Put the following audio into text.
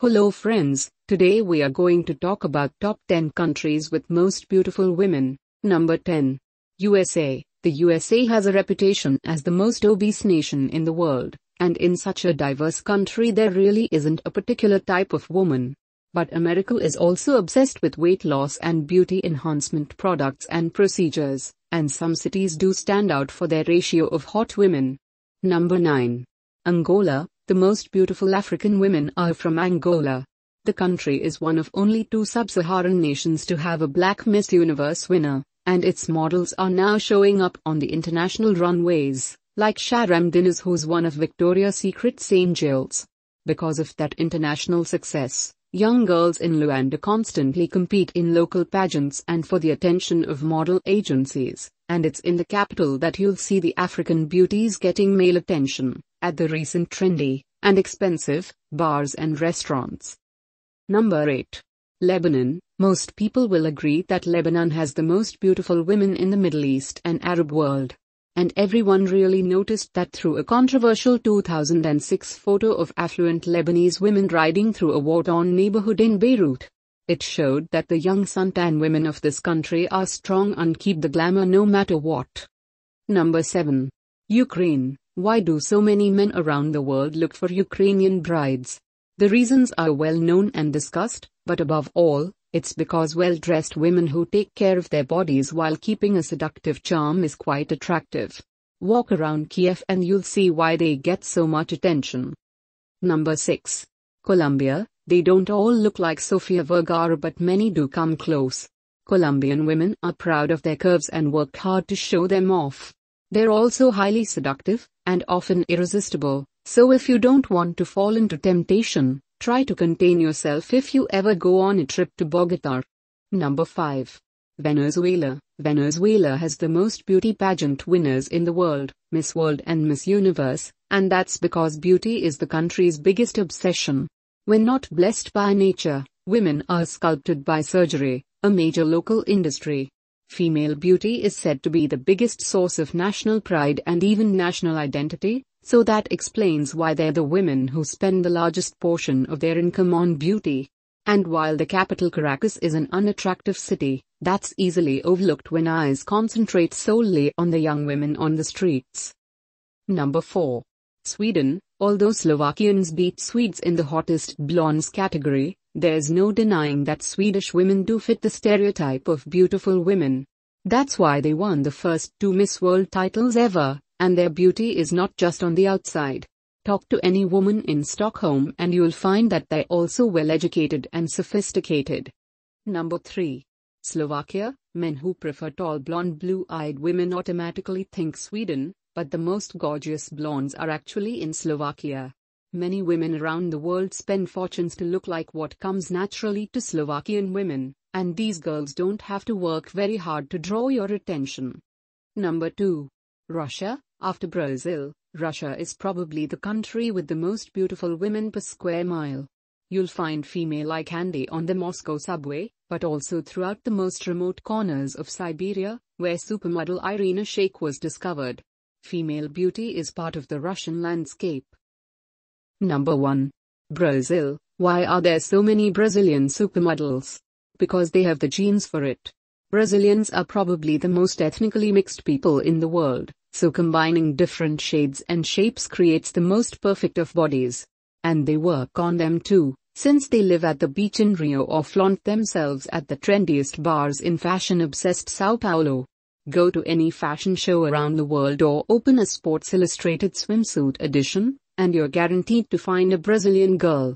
Hello friends, today we are going to talk about top 10 countries with most beautiful women. Number 10. USA. The USA has a reputation as the most obese nation in the world, and in such a diverse country there really isn't a particular type of woman. But America is also obsessed with weight loss and beauty enhancement products and procedures, and some cities do stand out for their ratio of hot women. Number 9. Angola. The most beautiful African women are from Angola. The country is one of only 2 sub-Saharan nations to have a black Miss Universe winner, and its models are now showing up on the international runways, like Sharam Diniz, who's one of Victoria's Secret's angels. Because of that international success, young girls in Luanda constantly compete in local pageants and for the attention of model agencies, and it's in the capital that you'll see the African beauties getting male attention, at the recent trendy and expensive bars and restaurants. Number 8. Lebanon. Most people will agree that Lebanon has the most beautiful women in the Middle East and Arab world. And everyone really noticed that through a controversial 2006 photo of affluent Lebanese women riding through a war-torn neighborhood in Beirut. It showed that the young suntan women of this country are strong and keep the glamour no matter what. Number 7. Ukraine. Why do so many men around the world look for Ukrainian brides? The reasons are well known and discussed, but above all, it's because well-dressed women who take care of their bodies while keeping a seductive charm is quite attractive. Walk around Kiev and you'll see why they get so much attention. Number 6. Colombia. They don't all look like Sofia Vergara, but many do come close. Colombian women are proud of their curves and work hard to show them off. They're also highly seductive, and often irresistible, so if you don't want to fall into temptation, try to contain yourself if you ever go on a trip to Bogota. Number 5. Venezuela. Venezuela has the most beauty pageant winners in the world, Miss World and Miss Universe, and that's because beauty is the country's biggest obsession. When not blessed by nature, women are sculpted by surgery, a major local industry. Female beauty is said to be the biggest source of national pride and even national identity, so that explains why they're the women who spend the largest portion of their income on beauty. And while the capital Caracas is an unattractive city, that's easily overlooked when eyes concentrate solely on the young women on the streets. Number 4. Sweden. Although Slovakians beat Swedes in the hottest blondes category, there's no denying that Swedish women do fit the stereotype of beautiful women. That's why they won the first 2 Miss World titles ever, and their beauty is not just on the outside. Talk to any woman in Stockholm and you'll find that they're also well educated and sophisticated. Number 3. Slovakia. Men who prefer tall blonde blue-eyed women automatically think Sweden, but the most gorgeous blondes are actually in Slovakia. Many women around the world spend fortunes to look like what comes naturally to Slovakian women, and these girls don't have to work very hard to draw your attention. Number 2. Russia. After Brazil, Russia is probably the country with the most beautiful women per square mile. You'll find female eye candy on the Moscow subway, but also throughout the most remote corners of Siberia, where supermodel Irina Shayk was discovered. Female beauty is part of the Russian landscape. Number 1. Brazil. Why are there so many Brazilian supermodels? Because they have the genes for it. Brazilians are probably the most ethnically mixed people in the world, so combining different shades and shapes creates the most perfect of bodies. And they work on them too, since they live at the beach in Rio or flaunt themselves at the trendiest bars in fashion-obsessed São Paulo. Go to any fashion show around the world or open a Sports Illustrated swimsuit edition, and you're guaranteed to find a Brazilian girl.